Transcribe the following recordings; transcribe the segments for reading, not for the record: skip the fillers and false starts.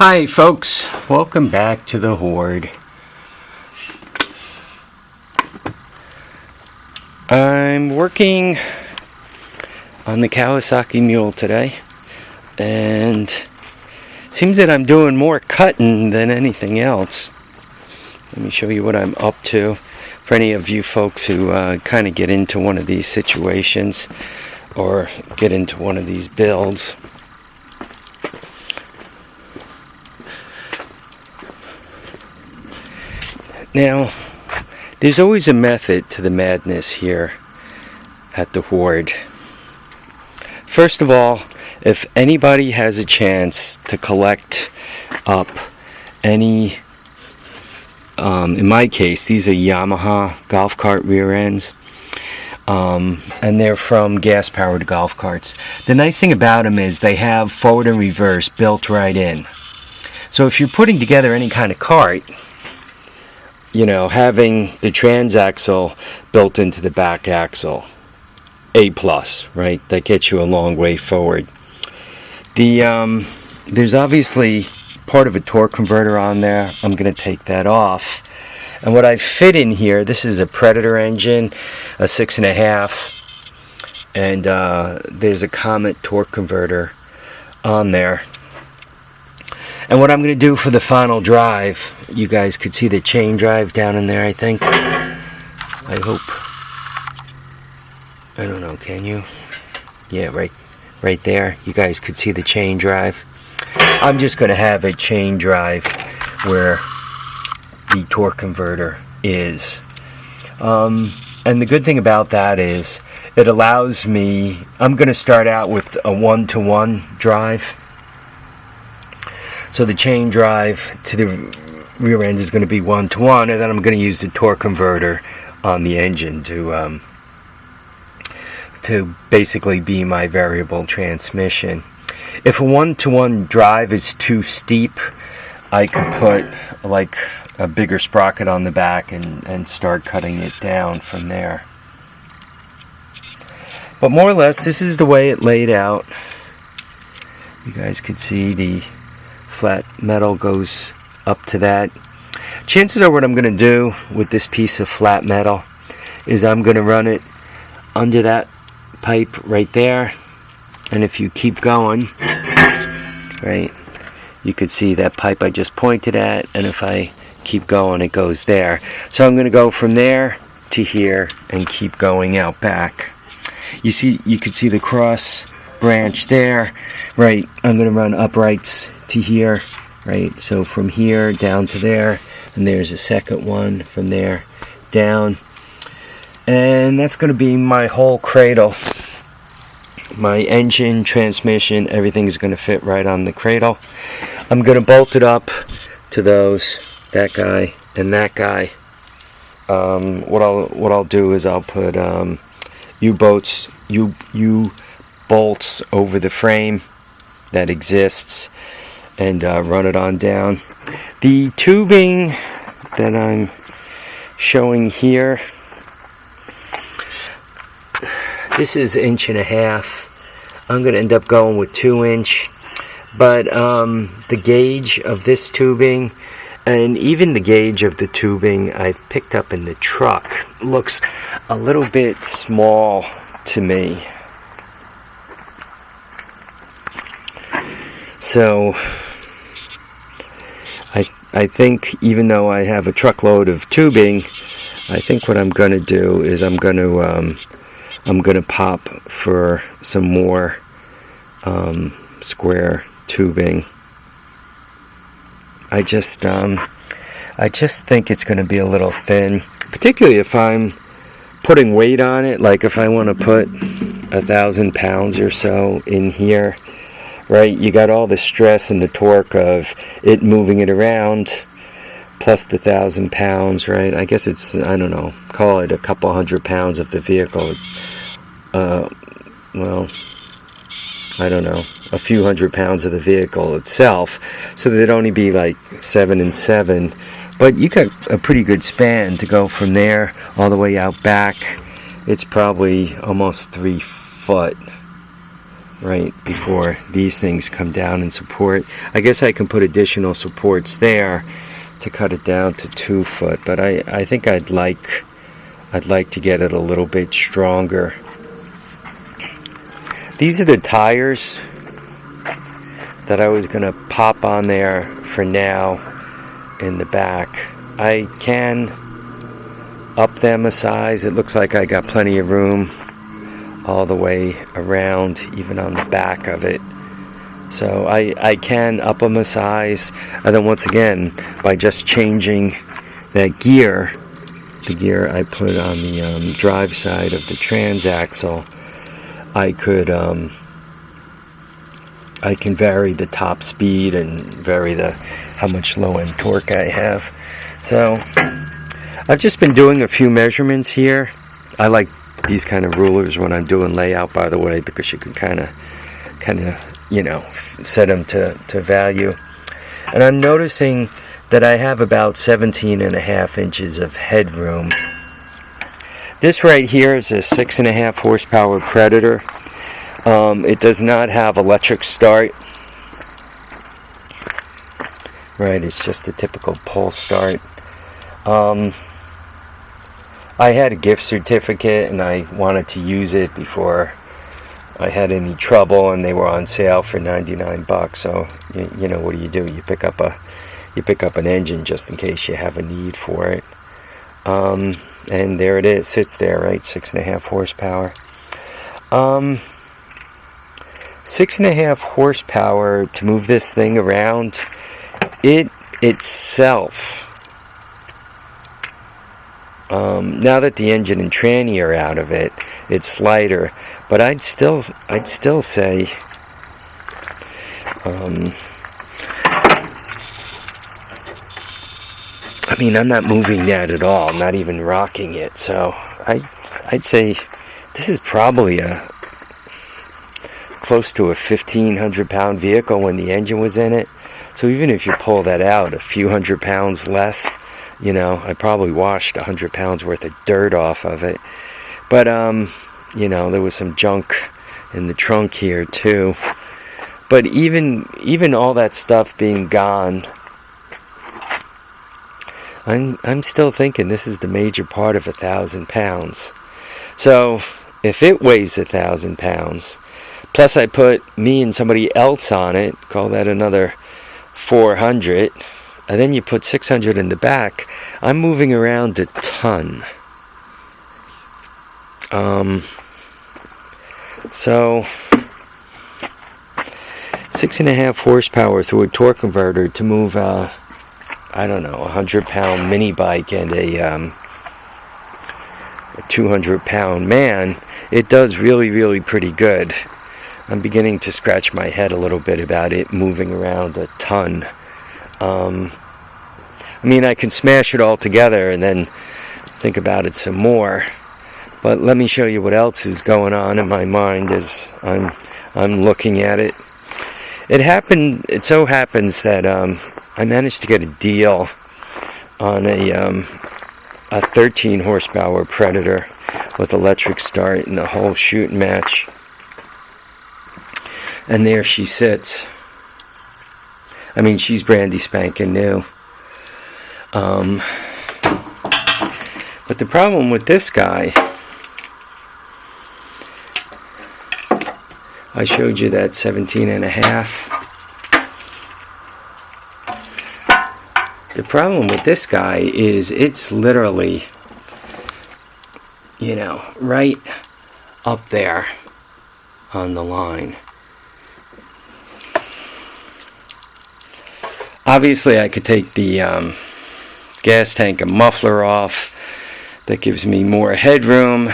Hi folks, welcome back to the Hoard. I'm working on the Kawasaki Mule today, and it seems that I'm doing more cutting than anything else. Let me show you what I'm up to for any of you folks who kind of get into one of these situations or get into one of these builds. Now, there's always a method to the madness here at the Hoard. First of all, if anybody has a chance to collect up any, in my case, these are Yamaha golf cart rear ends, and they're from gas-powered golf carts. The nice thing about them is they have forward and reverse built right in. So if you're putting together any kind of cart, you know, having the transaxle built into the back axle, A+, right? That gets you a long way forward. There's obviously part of a torque converter on there. I'm going to take that off. And what I fit in here, this is a Predator engine, a 6.5, and there's a Comet Torque converter on there. And what I'm going to do for the final drive, you guys could see the chain drive down in there, I think. I hope. I don't know, can you? Yeah, right there. You guys could see the chain drive. I'm just going to have a chain drive where the torque converter is. And the good thing about that is it allows me, I'm going to start out with a 1-to-1 drive. So the chain drive to the rear end is going to be 1-to-1, and then I'm going to use the torque converter on the engine to basically be my variable transmission. If a 1-to-1 drive is too steep, I could put like a bigger sprocket on the back and start cutting it down from there. But more or less, this is the way it laid out. You guys could see the flat metal goes up to that. Chances are what I'm going to do with this piece of flat metal is I'm going to run it under that pipe right there, and if you keep going, right, you could see that pipe I just pointed at, and if I keep going it goes there. So I'm going to go from there to here and keep going out back. You could see the cross branch there, right? I'm going to run uprights to here, right? So from here down to there, and there's a second one from there down, and that's going to be my whole cradle. My engine, transmission, everything is going to fit right on the cradle. I'm going to bolt it up to those, that guy and that guy. What I'll do is I'll put U-bolts over the frame that exists, and run it on down. The tubing that I'm showing here, this is 1.5 inch. I'm going to end up going with 2-inch, but the gauge of this tubing and even the gauge of the tubing I've picked up in the truck looks a little bit small to me. So I think, even though I have a truckload of tubing, I think what I'm going to do is I'm going to pop for some more square tubing. I just think it's going to be a little thin, particularly if I'm putting weight on it. Like if I want to put 1,000 pounds or so in here, right? You got all the stress and the torque of it moving it around, plus the 1,000 pounds, right? I guess it's, I don't know, call it a couple hundred pounds of the vehicle. It's, well, I don't know, a few hundred pounds of the vehicle itself. So there'd only be like 7 and 7. But you got a pretty good span to go from there all the way out back. It's probably almost 3 foot. right before these things come down and support. I guess I can put additional supports there to cut it down to 2 foot, but I think I'd like to get it a little bit stronger. These are the tires that I was going to pop on there for now in the back. I can up them a size. It looks like I got plenty of room all the way around, even on the back of it. So I can up them a size, and then once again, by just changing that gear, the gear I put on the drive side of the transaxle, I can vary the top speed and vary how much low end torque I have. So I've just been doing a few measurements here. I like these kind of rulers when I'm doing layout, by the way, because you can kind of set them to value. And I'm noticing that I have about 17.5 inches of headroom. This right here is a 6.5 horsepower Predator. It does not have electric start. Right, it's just a typical pull start. I had a gift certificate and I wanted to use it before I had any trouble, and they were on sale for 99 bucks. So you know, what do? You pick up an engine just in case you have a need for it. And there it is, sits there, right? 6.5 horsepower. 6.5 horsepower to move this thing around. It itself, now that the engine and tranny are out of it, it's lighter. But I'd still say, I mean, I'm not moving that at all. I'm not even rocking it. So I'd say this is probably close to a 1,500-pound vehicle when the engine was in it. So even if you pull that out a few hundred pounds less, you know, I probably washed 100 pounds worth of dirt off of it. But you know, there was some junk in the trunk here too. But even all that stuff being gone, I'm still thinking this is the major part of 1,000 pounds. So if it weighs 1,000 pounds, plus I put me and somebody else on it, call that another 400, and then you put 600 in the back, I'm moving around a ton. So 6.5 horsepower through a torque converter to move I don't know, 100-pound mini bike and a 200-pound man, it does really pretty good. I'm beginning to scratch my head a little bit about it moving around a ton. I mean, I can smash it all together and then think about it some more. But let me show you what else is going on in my mind as I'm looking at it. It so happens that I managed to get a deal on a 13 horsepower Predator with electric start and the whole shoot and match. And there she sits. I mean, she's brandy spanking new. But the problem with this guy, I showed you that 17.5. The problem with this guy is it's literally, you know, right up there on the line. Obviously, I could take the gas tank and muffler off. That gives me more headroom.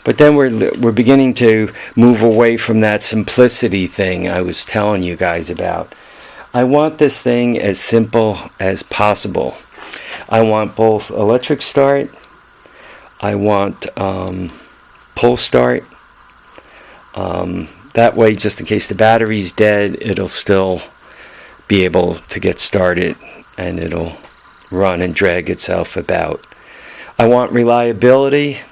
But then we're beginning to move away from that simplicity thing I was telling you guys about. I want this thing as simple as possible. I want both electric start. I want pull start. That way, just in case the battery's dead, it'll still be able to get started and it'll run and drag itself about. I want reliability.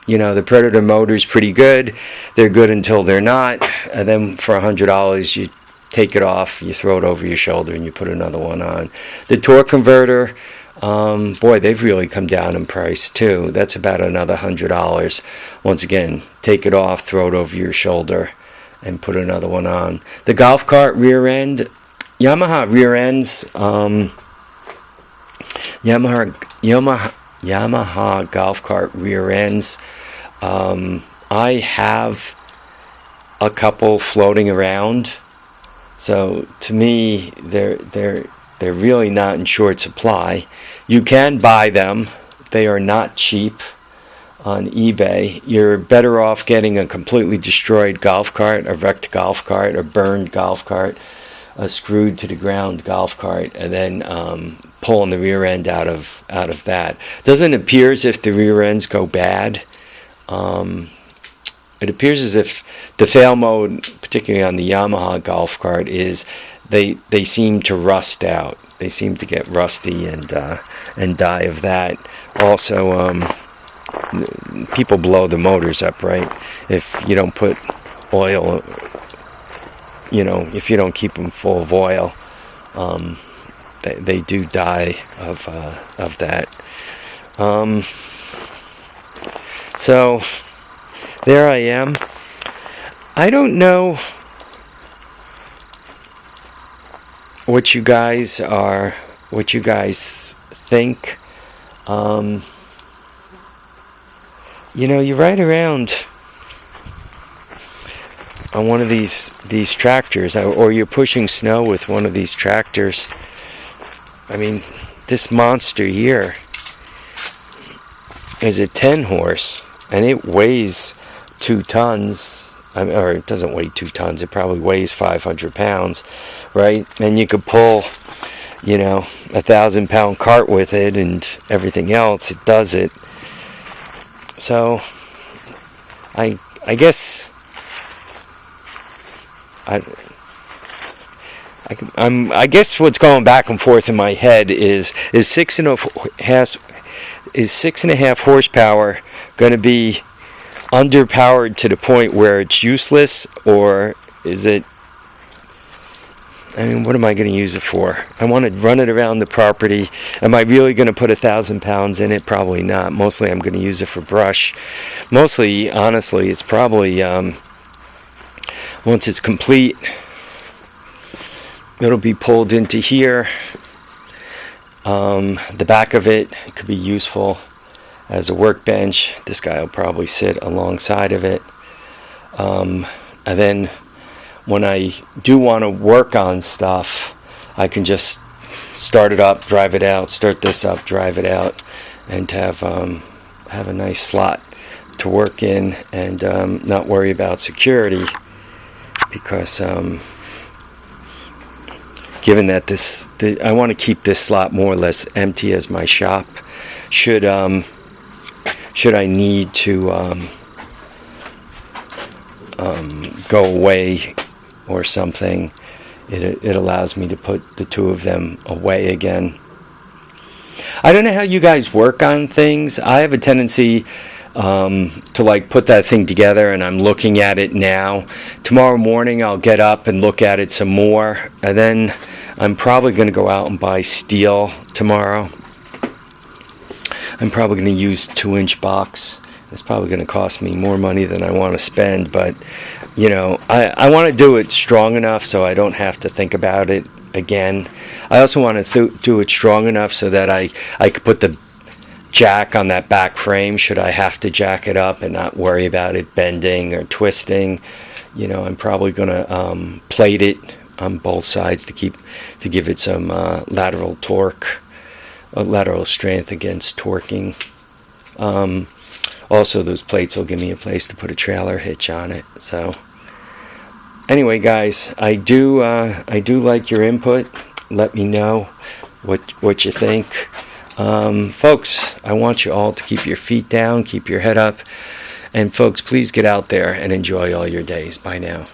You know, the Predator motor's pretty good. They're good until they're not. And then for $100, you take it off, you throw it over your shoulder, and you put another one on. The torque converter, boy, they've really come down in price too. That's about another $100. Once again, take it off, throw it over your shoulder, and put another one on. The golf cart rear end, Yamaha rear ends, Yamaha golf cart rear ends. I have a couple floating around, so to me they're really not in short supply. You can buy them. They are not cheap on eBay. You're better off getting a completely destroyed golf cart, a wrecked golf cart, a burned golf cart, a screwed to the ground golf cart, and then pulling the rear end out of that. Doesn't appear as if the rear ends go bad. It appears as if the fail mode, particularly on the Yamaha golf cart, is they seem to rust out. They seem to get rusty and die of that. Also, people blow the motors up, right? If you don't put oil, you know, if you don't keep them full of oil, they do die of that. So there I am. I don't know what you guys think. You know, you ride around on one of these tractors, or you're pushing snow with one of these tractors. I mean, this monster here is a 10 horse, and it weighs 2 tons. Or it doesn't weigh 2 tons. It probably weighs 500 pounds, right? And you could pull, you know, 1,000-pound cart with it and everything else. It does it. So, I guess I guess what's going back and forth in my head is 6.5 horsepower going to be underpowered to the point where it's useless, or is it? I mean, what am I going to use it for? I want to run it around the property. Am I really going to put 1,000 pounds in it? Probably not. Mostly I'm going to use it for brush. Mostly, honestly, it's probably, once it's complete, it'll be pulled into here. The back of it could be useful as a workbench. This guy will probably sit alongside of it. And then when I do want to work on stuff, I can just start it up, drive it out, start this up, drive it out, and have a nice slot to work in, and not worry about security, because given that I want to keep this slot more or less empty as my shop, should I need to go away or something, it allows me to put the two of them away again. I don't know how you guys work on things. I have a tendency to like put that thing together, and I'm looking at it now. Tomorrow morning I'll get up and look at it some more, and then I'm probably going to go out and buy steel tomorrow. I'm probably going to use 2-inch box. It's probably going to cost me more money than I want to spend, but you know, I want to do it strong enough so I don't have to think about it again. I also want to do it strong enough so that I could put the jack on that back frame should I have to jack it up, and not worry about it bending or twisting. You know, I'm probably going to plate it on both sides to give it some lateral torque, lateral strength against torquing. Also, those plates will give me a place to put a trailer hitch on it. So, anyway, guys, I do like your input. Let me know what you think, folks. I want you all to keep your feet down, keep your head up, and folks, please get out there and enjoy all your days. Bye now.